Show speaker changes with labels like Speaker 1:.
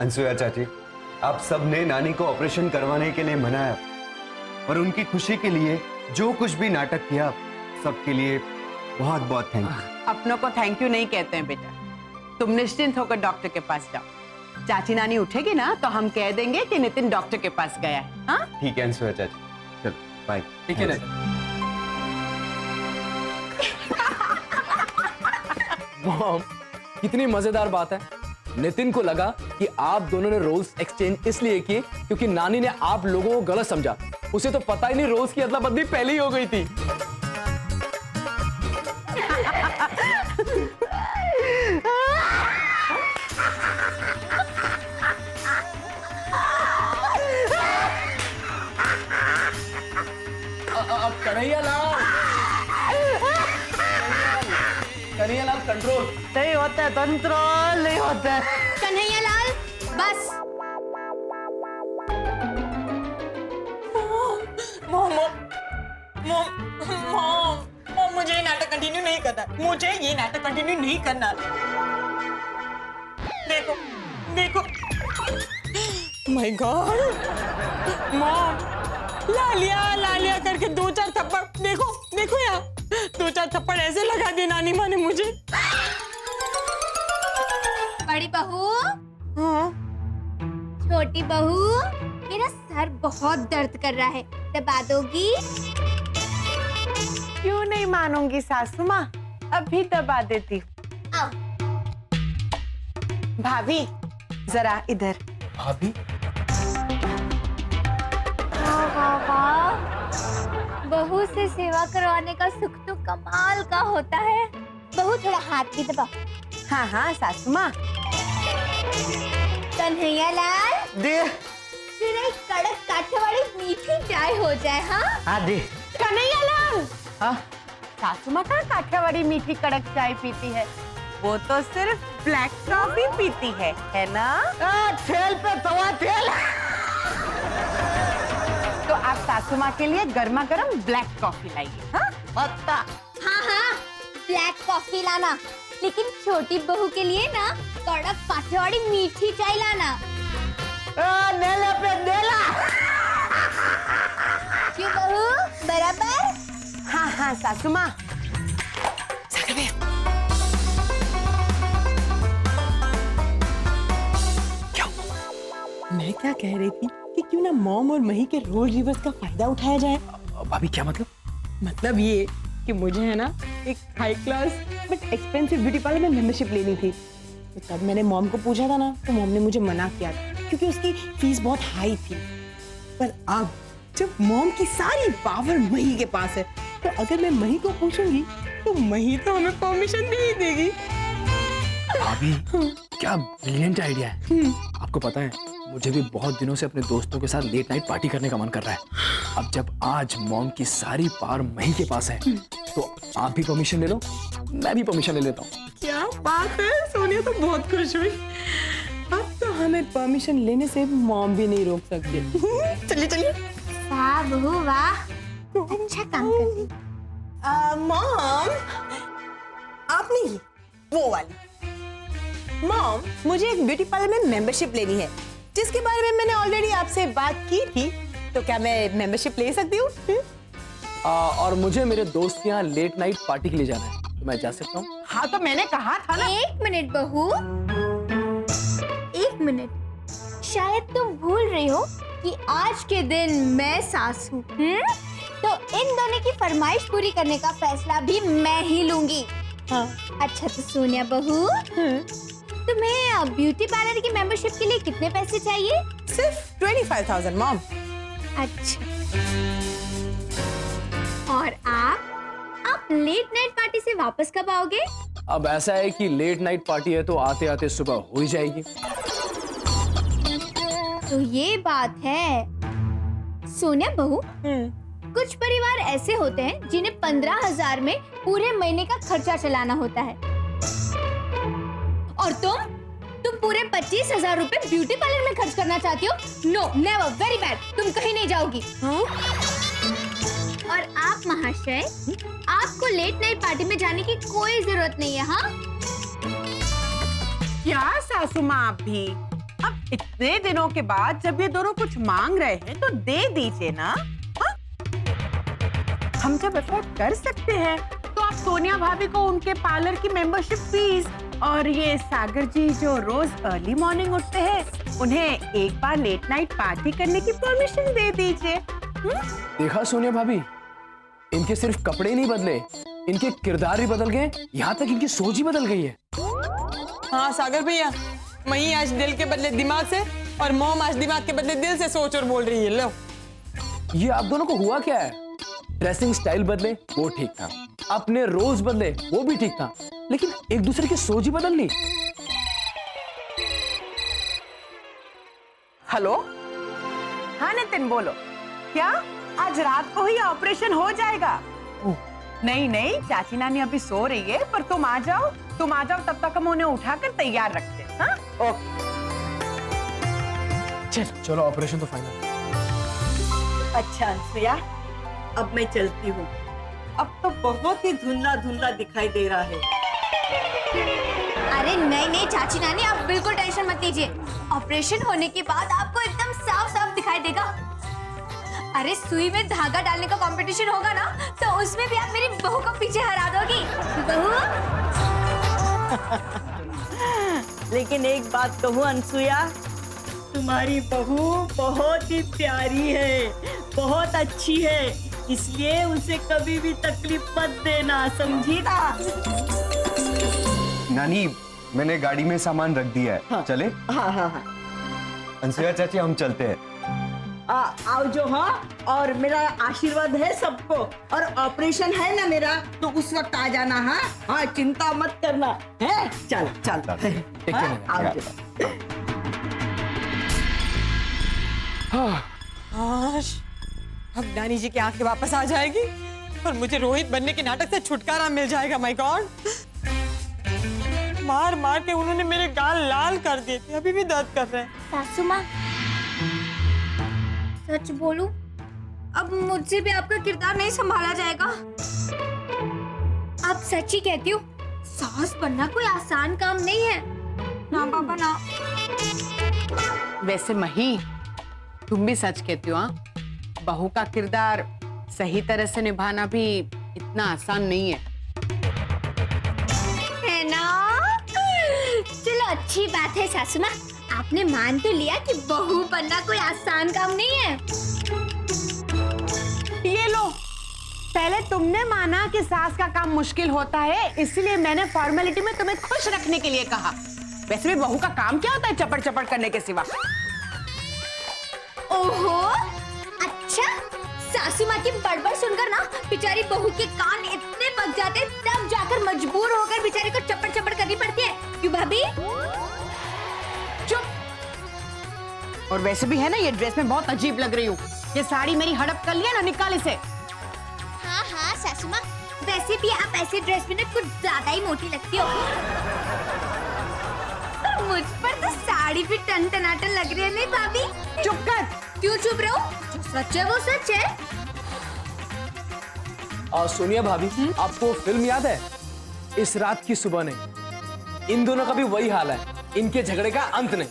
Speaker 1: अनसुया चाची, आप सब ने नानी को ऑपरेशन करवाने के लिए मनाया और उनकी खुशी के लिए जो कुछ भी नाटक किया, सबके लिए बहुत बहुत थैंक यू।
Speaker 2: अपनों को थैंक यू नहीं कहते हैं बेटा, तुम निश्चिंत होकर डॉक्टर के पास जाओ। चाची नानी उठेगी ना तो हम कह देंगे कि नितिन डॉक्टर के पास गया है। हाँ
Speaker 1: ठीक है अनसुया चाची, चलो बाय।
Speaker 3: ठीक है ना। मॉम, कितनी मजेदार बात है। नितिन को लगा कि आप दोनों ने रोल्स एक्सचेंज इसलिए किए क्योंकि नानी ने आप लोगों को गलत समझा। उसे तो पता ही नहीं रोल्स की अदला बदली पहले ही हो गई थी। कन्हैयालाल कंट्रोल
Speaker 2: नहीं होता है, कंट्रोल नहीं होता है।
Speaker 4: कन्हैयालाल बस।
Speaker 5: मॉम, मुझे ये नाटक कंटिन्यू नहीं करना। मुझे ये नाटक कंटिन्यू नहीं करना। देखो देखो, माय गॉड मॉम, लालिया लालिया करके 2-4 थप्पड़, देखो देखो यार, 2-4 थप्पड़ ऐसे लगा दिए नानी माँ ने मुझे।
Speaker 4: बड़ी बहू,
Speaker 5: हाँ
Speaker 4: छोटी बहू, मेरा सर बहुत दर्द कर रहा है, दबा दोगी?
Speaker 2: क्यों नहीं मानूंगी सासू माँ, अभी दबा देती।
Speaker 4: आओ।
Speaker 2: भाभी जरा इधर।
Speaker 3: भाभी,
Speaker 4: बहू से सेवा करवाने का सुख तो कमाल का होता है। बहू थोड़ा हाथ भी दबाओ।
Speaker 2: हाँ हाँ सासू माँ।
Speaker 4: कन्हैयालाल
Speaker 1: दे
Speaker 4: फिर एक कड़क काठियावाड़ी मीठी चाय हो जाए। हाँ
Speaker 1: हाँ दे।
Speaker 2: कन्हैयालाल, सासू माँ कहाँ काठियावाड़ी मीठी कड़क चाय पीती है, वो तो सिर्फ ब्लैक कॉफी पीती है ना? ठेल पे तवा ठेल। तो आप सासू माँ के लिए गर्मा गर्म ब्लैक कॉफी लाइए। हाँ पक्का।
Speaker 4: हाँ हाँ, ब्लैक कॉफी लाना, लेकिन छोटी बहू के लिए ना कड़क काठियावाड़ी मीठी चाय लाना।
Speaker 2: नेला पे नेला।
Speaker 4: क्यों बहू, बराबर?
Speaker 2: हाँ हाँ सासू माँ।
Speaker 5: मैं क्या कह रही थी कि क्यों ना मॉम और मही के रोल रिवर्स का फायदा उठाया जाए।
Speaker 3: भाभी क्या मतलब?
Speaker 5: मतलब ये कि मुझे है ना एक high class but expensive beauty parlour में मेंबरशिप लेनी थी। तो तब मैंने मॉम को पूछा था ना, तो मॉम ने मुझे मना किया था क्योंकि उसकी फीस बहुत हाई थी। पर अब जब मॉम की सारी पावर मही के पास है, तो अगर मैं मही को पूछूंगी तो मही तो हमें परमिशन दे ही देगी।
Speaker 3: भाभी क्या ब्रिलियंट आइडिया है। आपको पता है, मुझे भी बहुत दिनों से अपने दोस्तों के साथ लेट नाइट पार्टी करने का मन कर रहा है। अब जब आज मॉम की सारी पावर मही के पास है, तो आप भी परमिशन ले लो, मैं भी परमिशन ले लेता हूँ।
Speaker 5: क्या बात है, सोनिया तो बहुत खुश हुई। अब तो हमें परमिशन लेने से मॉम भी नहीं रोक सकती। चलिए चलिए।
Speaker 4: वाह बहू वाह, अच्छा काम कर रही।
Speaker 5: मॉम, आप नहीं, वो वाली। मॉम, मुझे एक ब्यूटी पार्लर में मेंबरशिप लेनी है, जिसके बारे में मैंने ऑलरेडी आपसे बात की थी। तो क्या मैं मेंबरशिप ले सकती हूँ?
Speaker 3: और मुझे मेरे दोस्त के यहाँ लेट नाइट पार्टी के लिए जाना है, तो मैं जा सकता हूँ?
Speaker 2: हाँ तो मैंने कहा था ना।
Speaker 4: 1 मिनट बहू, 1 मिनट। शायद तुम भूल रही हो कि आज के दिन मैं सास हूँ। तो इन दोनों की फरमाइश पूरी करने का फैसला भी मैं ही लूंगी।
Speaker 5: हाँ।
Speaker 4: अच्छा तो सोनिया बहू, तुम्हें ब्यूटी पार्लर की मेंबरशिप के लिए कितने पैसे चाहिए?
Speaker 5: सिर्फ 25,000 मॉम।
Speaker 4: अच्छा, और आप लेट नाइट पार्टी से वापस कब आओगे?
Speaker 3: अब ऐसा है कि लेट नाइट पार्टी है तो आते आते सुबह हो ही जाएगी।
Speaker 4: तो ये बात है। सोनिया बहू, कुछ परिवार ऐसे होते हैं जिन्हें 15,000 में पूरे महीने का खर्चा चलाना होता है, और तुम पूरे 25,000 रुपए ब्यूटी पार्लर में खर्च करना चाहती हो? नो, नेवर, वेरी बैड, तुम कहीं नहीं जाओगी। और आप महाशय, आपको लेट नाइट पार्टी में जाने की कोई जरूरत नहीं है। हाँ,
Speaker 2: क्या सासू माँ, आप भी अब इतने दिनों के बाद जब ये दोनों कुछ मांग रहे हैं तो दे दीजिए ना। हाँ? हम जब अफोर्ड कर सकते हैं तो आप सोनिया भाभी को उनके पार्लर की मेंबरशिप फीस और ये सागर जी जो रोज अर्ली मॉर्निंग उठते हैं उन्हें एक बार लेट नाइट पार्टी करने की परमिशन दे दीजिए।
Speaker 3: देखा सोनिया भाभी, इनके सिर्फ कपड़े नहीं बदले, इनके किरदार भी बदल गए, यहाँ तक इनकी सोच ही बदल गई है।
Speaker 5: हाँ सागर भैया, मई आज दिल के बदले दिमाग से और मॉम आज दिमाग के बदले दिल से सोच और बोल रही है। लो,
Speaker 3: ये आप दोनों को हुआ क्या है? ड्रेसिंग स्टाइल बदले वो ठीक था, अपने रोल्स बदले वो भी ठीक था, लेकिन एक दूसरे की सोच ही बदल ली।
Speaker 2: हेलो, हाँ नितिन बोलो। क्या आज रात को ही ऑपरेशन हो जाएगा? नहीं नहीं, चाची नानी अभी सो रही है, पर तुम आ जाओ तब तक हम उन्हें उठाकर तैयार रखते हैं। हाँ? ओके
Speaker 3: चलो ऑपरेशन तो फाइनल।
Speaker 6: अच्छा अंसुया, अब मैं चलती हूँ। अब तो बहुत ही धुंधला धुंधला दिखाई दे रहा है।
Speaker 4: अरे नहीं नहीं चाची नानी, आप बिल्कुल टेंशन मत लीजिए। ऑपरेशन होने के बाद आपको एकदम साफ साफ दिखाई देगा। अरे सुई में धागा डालने का कंपटीशन होगा ना, तो उसमें भी आप मेरी बहू को पीछे हरा दोगी। बहू
Speaker 6: लेकिन एक बात कहूँ अंसुया, तुम्हारी बहू बहुत ही प्यारी है, बहुत अच्छी है, इसलिए उसे कभी भी तकलीफ मत देना, समझी ना?
Speaker 1: नानी, मैंने गाड़ी में सामान रख दिया है।
Speaker 6: हाँ।
Speaker 1: चले?
Speaker 6: हाँ हाँ हाँ,
Speaker 1: अंसुया चाची, हम चलते हैं।
Speaker 6: आओ जो। हाँ, और मेरा आशीर्वाद है सबको, और ऑपरेशन है ना मेरा, तो उस वक्त आ जाना। हाँ हाँ, चिंता मत करना है। चल चल, हाँ, आओ जो।
Speaker 5: काश अब नानी जी की आंखें वापस आ जाएगी और मुझे रोहित बनने के नाटक से छुटकारा मिल जाएगा। माय गॉड, मार मार के उन्होंने मेरे गाल लाल कर दिए थे, अभी भी दर्द कर रहे हैं।
Speaker 4: सासू माँ, सच बोलूं, अब मुझसे भी आपका किरदार नहीं संभाला जाएगा। आप सच ही कहती हो, सास बनना कोई आसान काम नहीं है ना पापा ना।
Speaker 2: वैसे मही, तुम भी सच कहती हो। हाँ, बहू का किरदार सही तरह से निभाना भी इतना आसान नहीं है।
Speaker 4: है ना? चलो अच्छी बात है सासू माँ, आपने मान तो लिया कि बहू बनना कोई आसान काम नहीं है।
Speaker 2: ये लो, पहले तुमने माना कि सास का काम मुश्किल होता है, इसलिए मैंने फॉर्मेलिटी में तुम्हें खुश रखने के लिए कहा। वैसे भी बहू का काम क्या होता है चपड़ चपड़ करने के सिवा?
Speaker 4: ओहो, अच्छा, सासू माँ की बड़बड़ सुनकर ना बेचारी बहू के कान इतने पक जाते, तब जाकर मजबूर होकर बेचारी को चपड़ चपड़ करनी पड़ती है। क्यों भाभी?
Speaker 2: चुप। और वैसे भी है ना, ये ड्रेस में बहुत अजीब लग रही हूँ। ये साड़ी मेरी हड़प कर लिया ना, निकाल इसे।
Speaker 4: हाँ हाँ सासू माँ, वैसे भी आप ऐसे ड्रेस में ना कुछ ज्यादा ही मोटी लगती हो। मुझ पर तो साड़ी भी टन-टनाटन लग रही है। नहीं भाभी?
Speaker 2: चुप कर।
Speaker 4: क्यों चुप रहो? जो सच है वो सच है।
Speaker 3: और सोनिया भाभी, आपको फिल्म याद है इस रात की सुबह ने? इन दोनों का भी वही हाल है, इनके झगड़े का अंत नहीं।